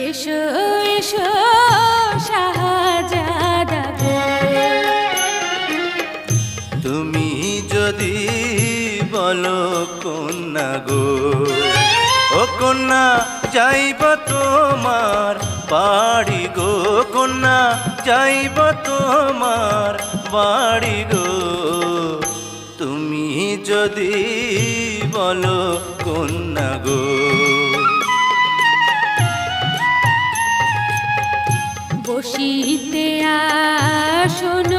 এসো এসো শাহজাদা গো, তুমি যদি বলো কন্যা গো, ও কন্যা যাইব তোমার বাড়ি গো, কন্যা যাইব তোমার বাড়ি গো, তুমি যদি বলো কন্যা গো। বসিতে আসন